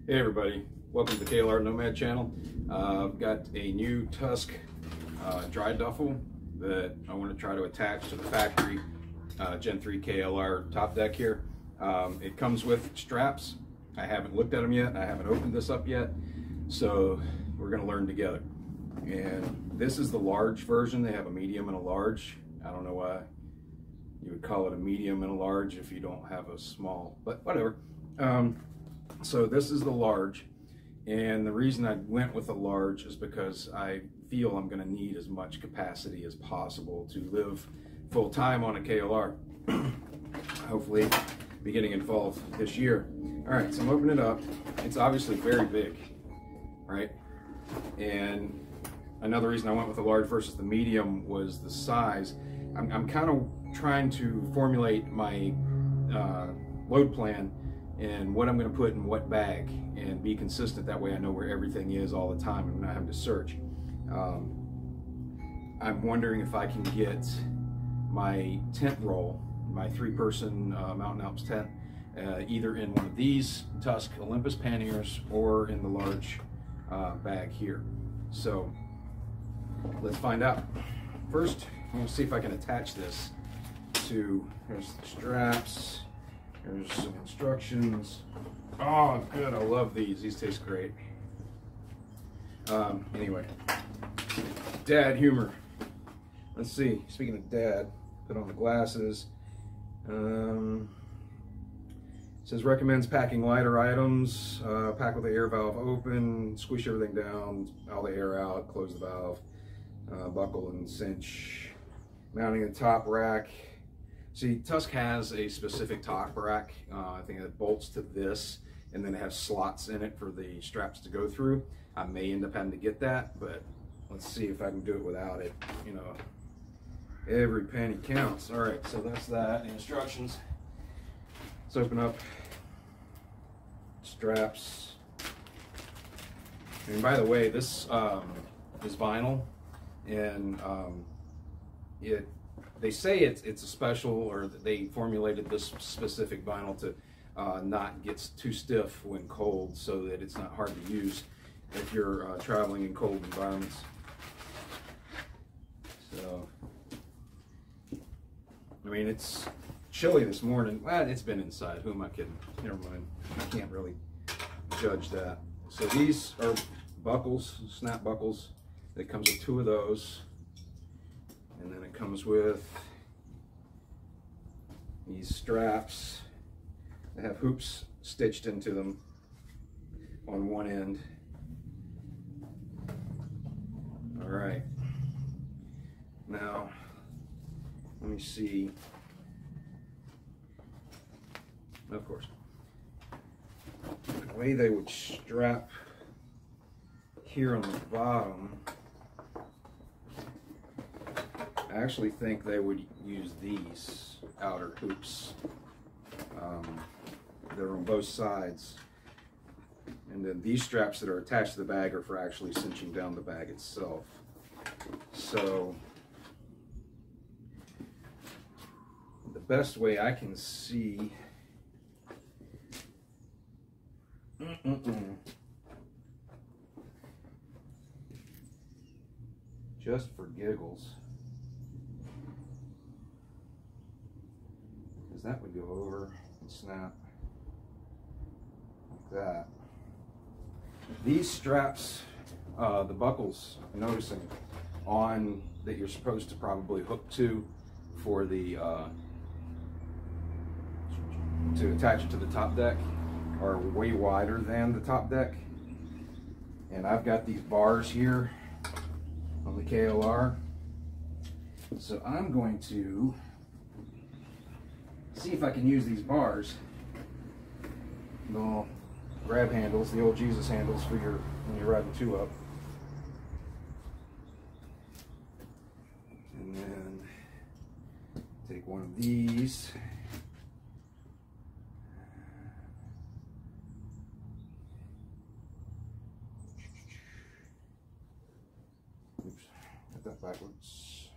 Hey everybody, welcome to the KLR Nomad channel. I've got a new Tusk Dry Duffel that I want to try to attach to the factory Gen 3 KLR top deck here. It comes with straps. I haven't looked at them yet. I haven't opened this up yet. So we're going to learn together. And this is the large version. They have a medium and a large. I don't know why you would call it a medium and a large if you don't have a small, but whatever. So this is the large, and the reason I went with the large is because I feel I'm going to need as much capacity as possible to live full-time on a KLR, hopefully beginning in fall of this year. All right, so I'm opening it up. It's obviously very big, right? And another reason I went with the large versus the medium was the size. I'm kind of trying to formulate my load plan and what I'm going to put in what bag and be consistent. That way I know where everything is all the time and I'm not having to search. I'm wondering if I can get my tent roll, my 3-person Mountain Alps tent, either in one of these Tusk Olympus panniers or in the large bag here. So let's find out. First, I'm going to see if I can attach this to, here's the straps. There's some instructions. Oh, good. I love these. These taste great. Anyway, dad humor. Let's see. Speaking of dad, put on the glasses. Says recommends packing lighter items. Pack with the air valve open. Squish everything down. All the air out. Close the valve. Buckle and cinch. Mounting the top rack. See, Tusk has a specific top rack. I think it bolts to this, and then it has slots in it for the straps to go through. I may end up having to get that, but let's see if I can do it without it. You know, every penny counts. All right, so that's that. The instructions. Let's open up straps. And by the way, this is vinyl, and they say it's a special, or they formulated this specific vinyl to not get too stiff when cold, so that it's not hard to use if you're traveling in cold environments. So, I mean, it's chilly this morning. Well, it's been inside. Who am I kidding? Never mind. I can't really judge that. So these are buckles, snap buckles. It comes with 2 of those. And then it comes with these straps that have hoops stitched into them on one end. All right. Now, let me see. Of course, the way they would strap here on the bottom, I actually think they would use these outer hoops. They're on both sides. And then these straps that are attached to the bag are for actually cinching down the bag itself. So the best way I can see, just for giggles, that would go over and snap like that. These straps, the buckles, I'm noticing on that you're supposed to probably hook to for the to attach it to the top deck, are way wider than the top deck. And I've got these bars here on the KLR, so I'm going to see if I can use these bars, the grab handles, the old Jesus handles for your when you're riding 2-up, and then take one of these. Oops, got that backwards.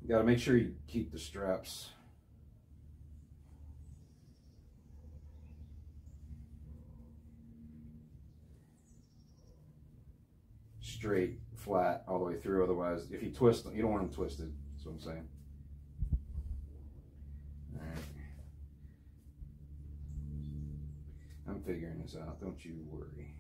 You got to make sure you keep the straps straight, flat all the way through. Otherwise, if you twist them, you don't want them twisted. That's what I'm saying. All right. I'm figuring this out. Don't you worry.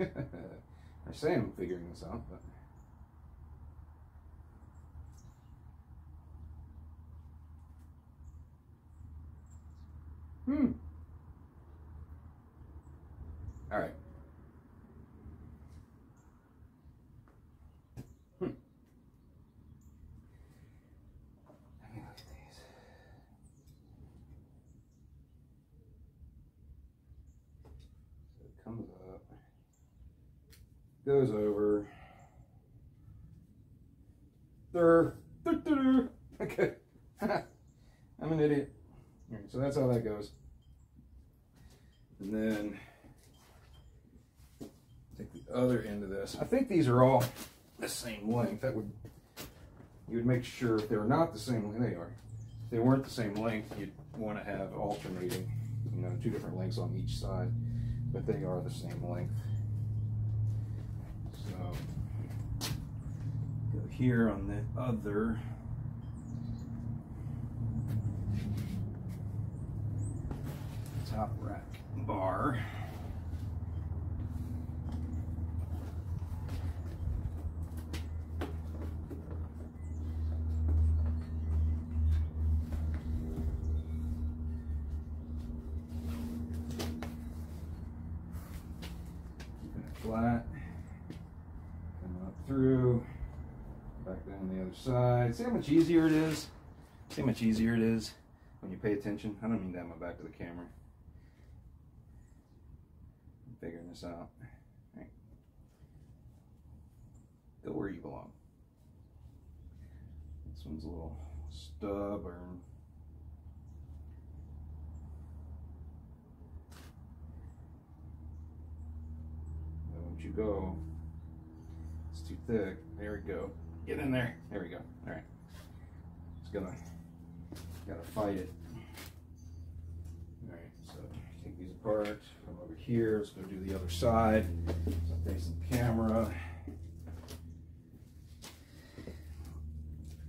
I say I'm figuring this out, but all right. Let me look at these. So it comes up, goes over. Okay. I'm an idiot. All right, so that's how that goes. And then take the other end of this. I think these are all the same length. That would, you would make sure if they're not the same length, they are. If they weren't the same length, you'd want to have alternating, you know, 2 different lengths on each side, but they are the same length. So go here on the other. Top rack bar. Keeping it flat. Coming up through. Back down the other side. See how much easier it is? See how much easier it is when you pay attention? I don't mean to have my back to the camera. Figuring this out. Right. Go where you belong. This one's a little stubborn. Why won't you go? It's too thick. There we go. Get in there. There we go. All right. It's gotta fight it. All right. So take these apart. Come over here. Let's go do the other side. So I'm facing the camera.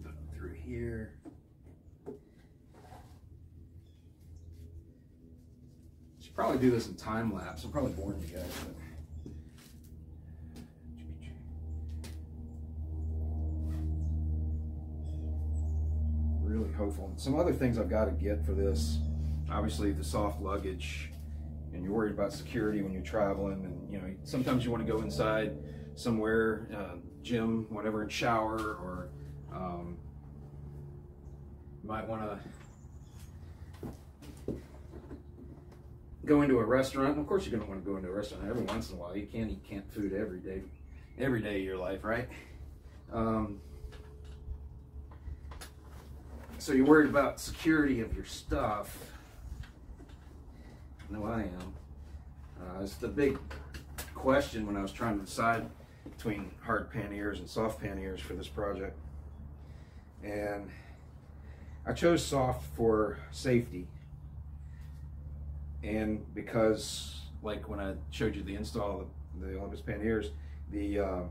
Put them through here. Should probably do this in time lapse. I'm probably boring you guys, but really hopeful. Some other things I've got to get for this. Obviously, the soft luggage. And you're worried about security when you're traveling, and you know sometimes you want to go inside somewhere, gym, whatever, and shower, or you might want to go into a restaurant. Of course, you're going to want to go into a restaurant every once in a while. You can't eat canned food every day of your life, right? So you're worried about security of your stuff. I know I am. It's the big question when I was trying to decide between hard panniers and soft panniers for this project. And I chose soft for safety. And because, like when I showed you the install of the Olympus panniers, the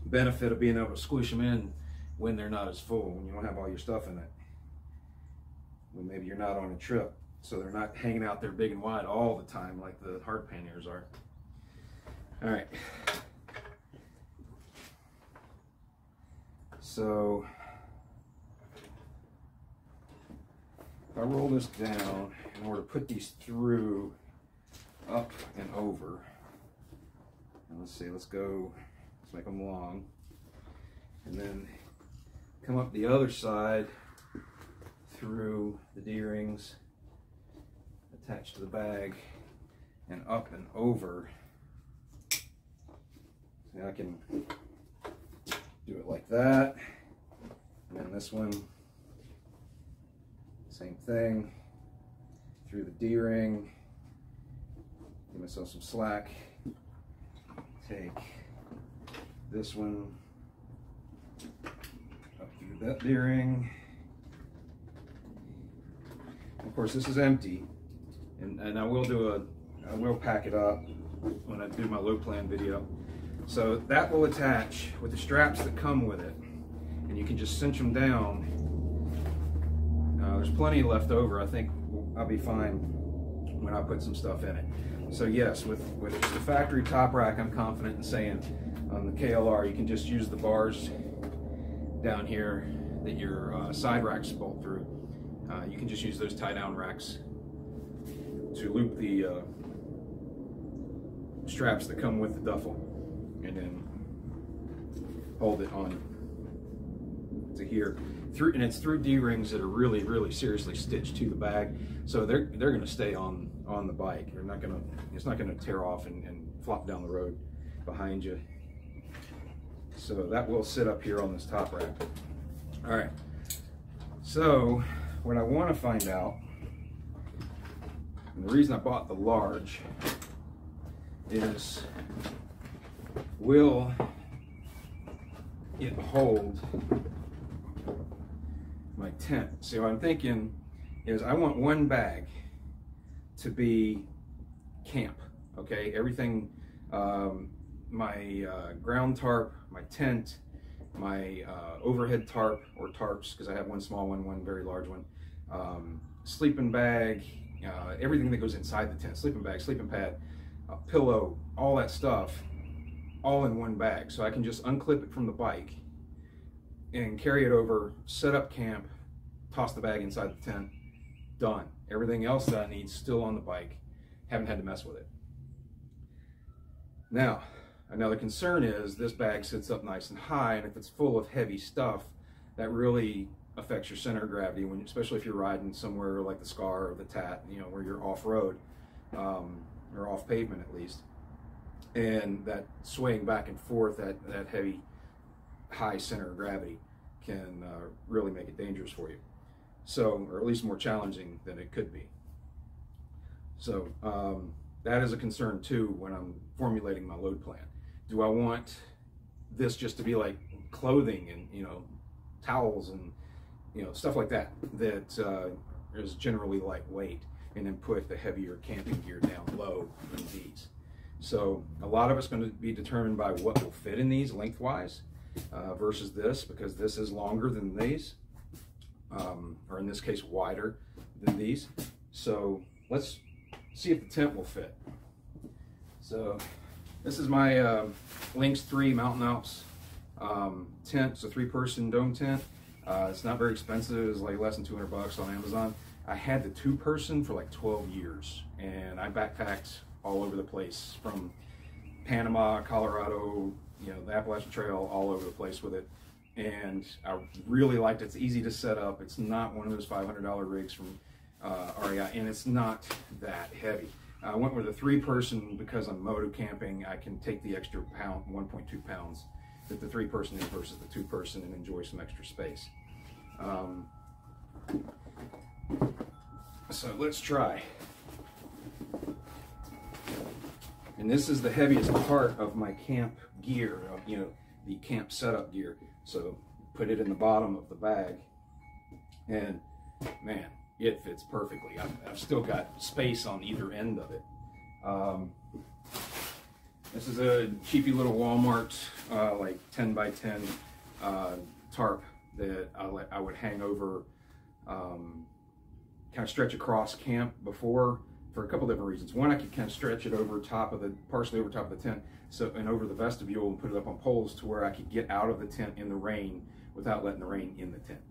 benefit of being able to squish them in when they're not as full, when you don't have all your stuff in it. When maybe you're not on a trip. So they're not hanging out there big and wide all the time like the hard panniers are. All right. So if I roll this down in order to put these through up and over. And let's see, let's make them long. And then come up the other side through the D-rings. Attached to the bag and up and over. See, I can do it like that. And then this one, same thing, through the D-ring. Give myself some slack. Take this one up through That D-ring. Of course, this is empty, and I will pack it up when I do my load plan video. So that will attach with the straps that come with it, and you can just cinch them down. There's plenty left over. I think I'll be fine when I put some stuff in it. So yes, with just the factory top rack, I'm confident in saying on the KLR, you can just use the bars down here that your side racks bolt through. You can just use those tie down racks to loop the straps that come with the duffel, and then hold it on to here. And it's through D-rings that are really, really seriously stitched to the bag, so they're going to stay on the bike. It's not going to tear off and flop down the road behind you. So that will sit up here on this top rack. All right. So what I want to find out, and the reason I bought the large, is will it hold my tent? See, what I'm thinking is I want one bag to be camp, okay? Everything, my ground tarp, my tent, my overhead tarp or tarps, because I have one small one, one very large one, sleeping bag, everything that goes inside the tent, sleeping bag, sleeping pad, pillow, all that stuff, all in one bag. So I can just unclip it from the bike and carry it over, set up camp, toss the bag inside the tent, done. Everything else that I need still on the bike, haven't had to mess with it. Now, another concern is this bag sits up nice and high, and if it's full of heavy stuff, that really affects your center of gravity, especially if you're riding somewhere like the Scar or the Tat, you know, where you're off-road, or off pavement at least. And that swaying back and forth, that heavy, high center of gravity can really make it dangerous for you. So, or at least more challenging than it could be. So that is a concern too when I'm formulating my load plan. Do I want this just to be like clothing and, you know, towels and, you know, stuff like that is generally lightweight, and then put the heavier camping gear down low in these? So a lot of it's going to be determined by what will fit in these lengthwise versus this, because this is longer than these, or in this case wider than these. So let's see if the tent will fit. So this is my Lynx 3 Mountain Alps tent. It's a 3-person dome tent. It's not very expensive. It's like less than $200 on Amazon. I had the 2-person for like 12 years, and I backpacked all over the place, from Panama, Colorado, you know, the Appalachian Trail, all over the place with it. And I really liked it. It's easy to set up. It's not one of those $500 rigs from REI, and it's not that heavy. I went with a 3-person because I'm moto camping. I can take the extra 1.2 pounds that the 3-person is versus the 2-person and enjoy some extra space. So let's try. And this is the heaviest part of my camp gear, you know, the camp setup gear. So put it in the bottom of the bag, and man, it fits perfectly. I've still got space on either end of it. This is a cheapy little Walmart, like 10 by 10 tarp that I would hang over, kind of stretch across camp before, for a couple different reasons. One, I could kind of stretch it over top of partially over top of the tent, so, and over the vestibule, and put it up on poles to where I could get out of the tent in the rain without letting the rain in the tent.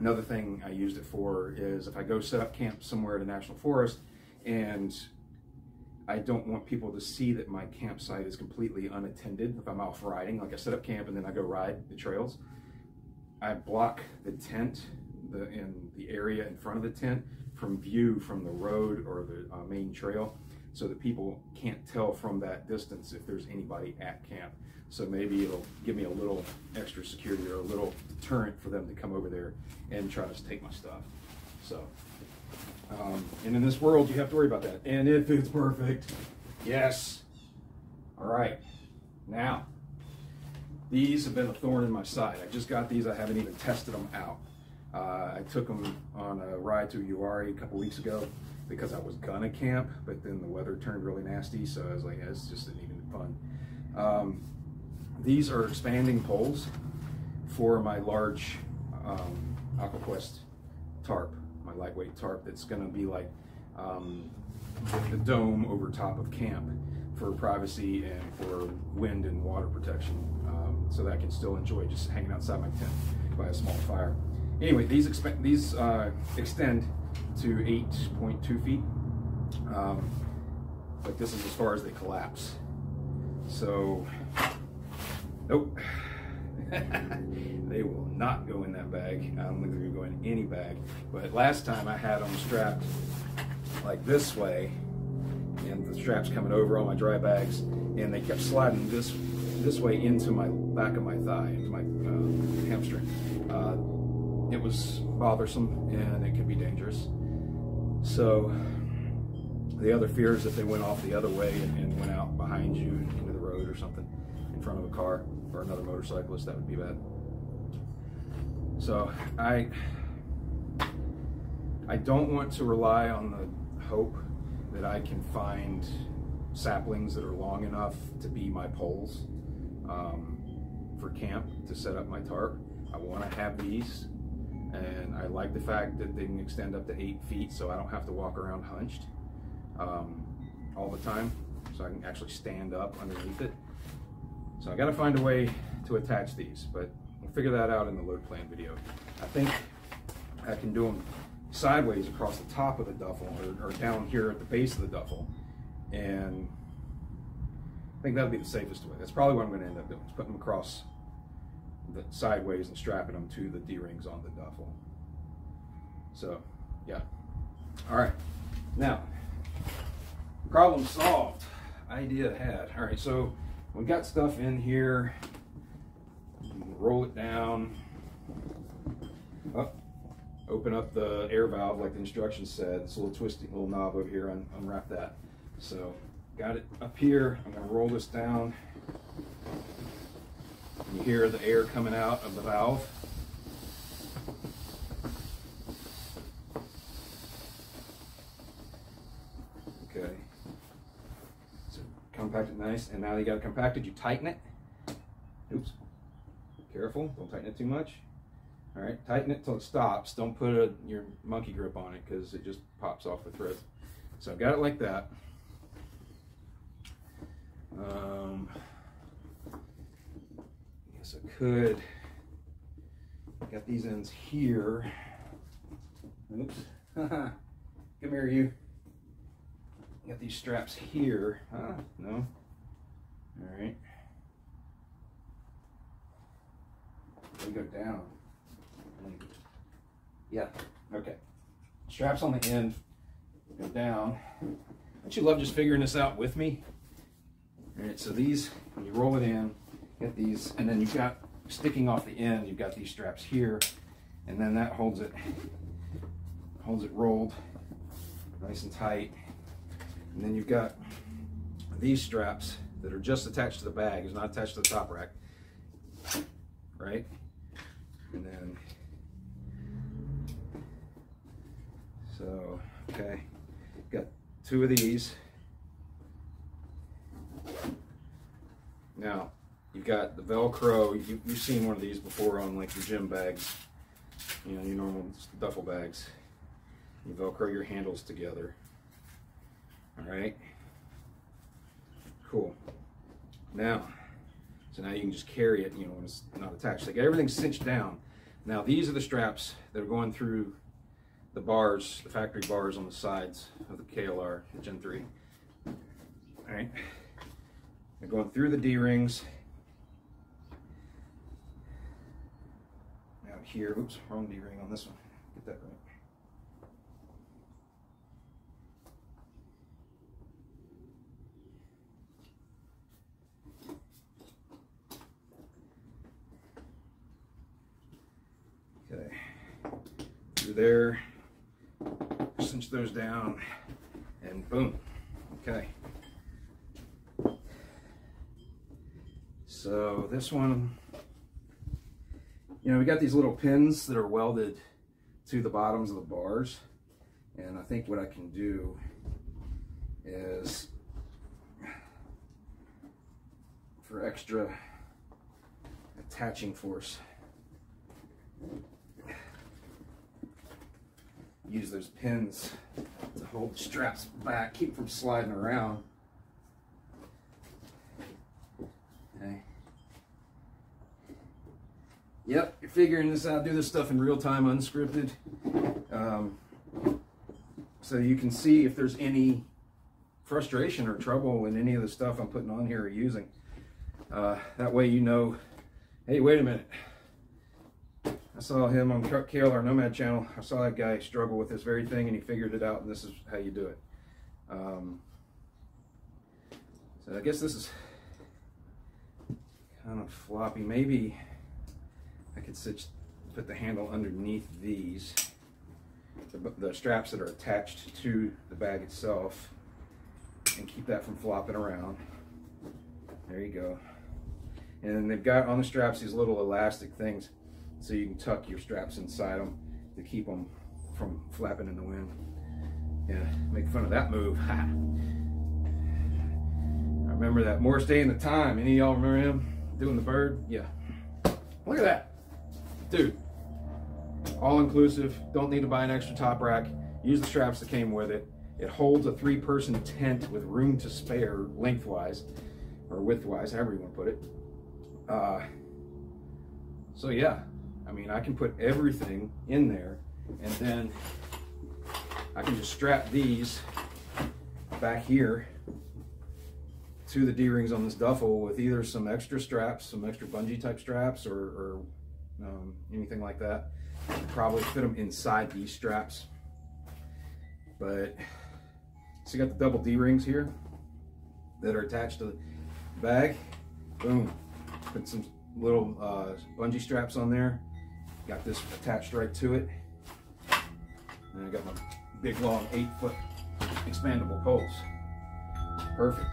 Another thing I used it for is if I go set up camp somewhere at a national forest and I don't want people to see that my campsite is completely unattended. If I'm off riding, like I set up camp and then I go ride the trails, I block the tent in the area in front of the tent from view from the road or the main trail, so that people can't tell from that distance if there's anybody at camp. So maybe it'll give me a little extra security or a little deterrent for them to come over there and try to take my stuff. So, and in this world, you have to worry about that. And it fits perfect. Yes. All right. Now, these have been a thorn in my side. I just got these, I haven't even tested them out. I took them on a ride to Uari a couple weeks ago because I was gonna camp, but then the weather turned really nasty, so I was like, yeah, this just isn't even fun. These are expanding poles for my large AquaQuest tarp, my lightweight tarp that's gonna be like the dome over top of camp for privacy and for wind and water protection, so that I can still enjoy just hanging outside my tent by a small fire. Anyway, these extend to 8.2 feet, but this is as far as they collapse. So, nope, they will not go in that bag. I don't think they're gonna go in any bag. But last time I had them strapped like this way, and the straps coming over all my dry bags, and they kept sliding this way into my back of my thigh, into my hamstring. It was bothersome and it could be dangerous. So the other fear is that they went off the other way and went out behind you into the road or something in front of a car or another motorcyclist. That would be bad. So I don't want to rely on the hope that I can find saplings that are long enough to be my poles for camp to set up my tarp. I want to have these, and I like the fact that they can extend up to 8 feet, so I don't have to walk around hunched all the time, so I can actually stand up underneath it. So I got to find a way to attach these, but we'll figure that out in the load plan video. I think I can do them sideways across the top of the duffel, or down here at the base of the duffel, and I think that'll be the safest way. That's probably what I'm going to end up doing, is putting them across the sideways and strapping them to the D-rings on the duffel. So yeah, all right, now problem solved, idea had. All right, so we got stuff in here. Roll it down, up, open up the air valve like the instructions said. This little twisty little knob over here, unwrap that. So got it up here. I'm going to roll this down. You hear the air coming out of the valve. Okay. So compact it nice, and now you got it compacted. You tighten it. Oops. Careful, don't tighten it too much. All right, tighten it till it stops. Don't put your monkey grip on it because it just pops off the thread. So I've got it like that. Guess I could. Got these ends here. Oops. Come here, you. Got these straps here. No. All right. They go down. Yeah. Okay. Straps on the end go down. Don't you love just figuring this out with me? All right. So these, when you roll it in, get these, and then you've got sticking off the end. You've got these straps here, and then that holds it rolled nice and tight. And then you've got these straps that are just attached to the bag. It's not attached to the top rack, right? And then, so, okay, got two of these. Now, you've got the Velcro. You've seen one of these before on like your gym bags, you know, your normal duffel bags. You Velcro your handles together. All right, cool. Now, so now you can just carry it, you know, when it's not attached. So everything's cinched down. Now these are the straps that are going through the bars, the factory bars on the sides of the KLR, the Gen 3. All right, they're going through the D-rings. Out here, oops, wrong D-ring on this one. Get that right. Okay, through there, cinch those down, and boom. Okay. So this one, You know, we got these little pins that are welded to the bottoms of the bars, and I think what I can do is, for extra attaching force, use those pins to hold the straps back, keep them from sliding around. Okay. Yep, you're figuring this out. Do this stuff in real time, unscripted. So you can see if there's any frustration or trouble in any of the stuff I'm putting on here or using. That way you know, hey, wait a minute. I saw him on KLR Nomad channel. I saw that guy struggle with this very thing, and he figured it out, and this is how you do it. So I guess this is kind of floppy. Maybe I could put the handle underneath these, the straps that are attached to the bag itself, and keep that from flopping around. There you go. And they've got on the straps these little elastic things, so you can tuck your straps inside them to keep them from flapping in the wind. Yeah, make fun of that move. I remember that Morris Day in the Time. Any of y'all remember him doing the bird? Yeah. Look at that. Dude, all inclusive. Don't need to buy an extra top rack. Use the straps that came with it. It holds a 3-person tent with room to spare lengthwise or widthwise, however you want to put it. So yeah, I mean, I can put everything in there, and then I can just strap these back here to the D-rings on this duffel with either some extra straps, some extra bungee type straps, or anything like that. Probably fit them inside these straps. But so you got the double D-rings here that are attached to the bag. Boom. Put some little bungee straps on there. Got this attached right to it. And I got my big long 8-foot expandable poles. Perfect.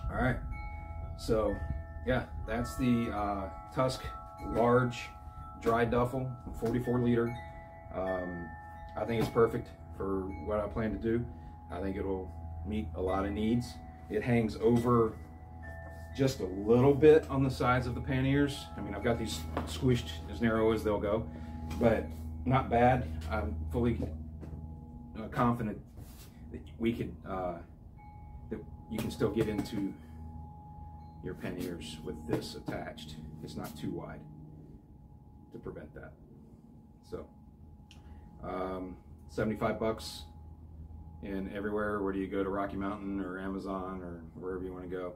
All right. So yeah, that's the Tusk large dry duffel, 44 liter. I think it's perfect for what I plan to do. I think it'll meet a lot of needs. It hangs over just a little bit on the sides of the panniers. I mean, I've got these squished as narrow as they'll go, but not bad. I'm fully confident that we could, that you can still get into your panniers with this attached. It's not too wide to prevent that. So, 75 bucks in everywhere. Where do you go? To Rocky Mountain or Amazon or wherever you want to go.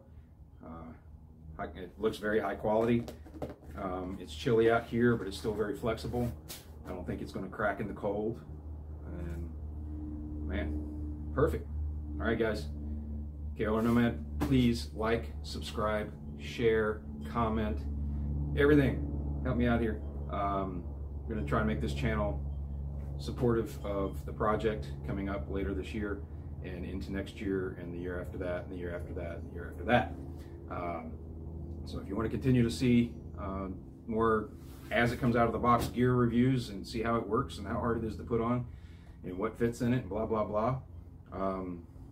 It looks very high quality. It's chilly out here, but it's still very flexible. I don't think it's going to crack in the cold. And man, perfect. All right, guys. KLR Nomad, please like, subscribe, share, comment, everything. Help me out here. I'm going to try and make this channel supportive of the project coming up later this year and into next year and the year after that and the year after that and the year after that. So if you want to continue to see more as it comes out of the box gear reviews and see how it works and how hard it is to put on and what fits in it and blah blah blah,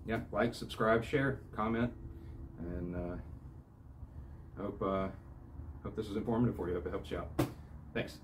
yeah, like, subscribe, share, comment, and hope this was informative for you. Hope it helps you out. Thanks.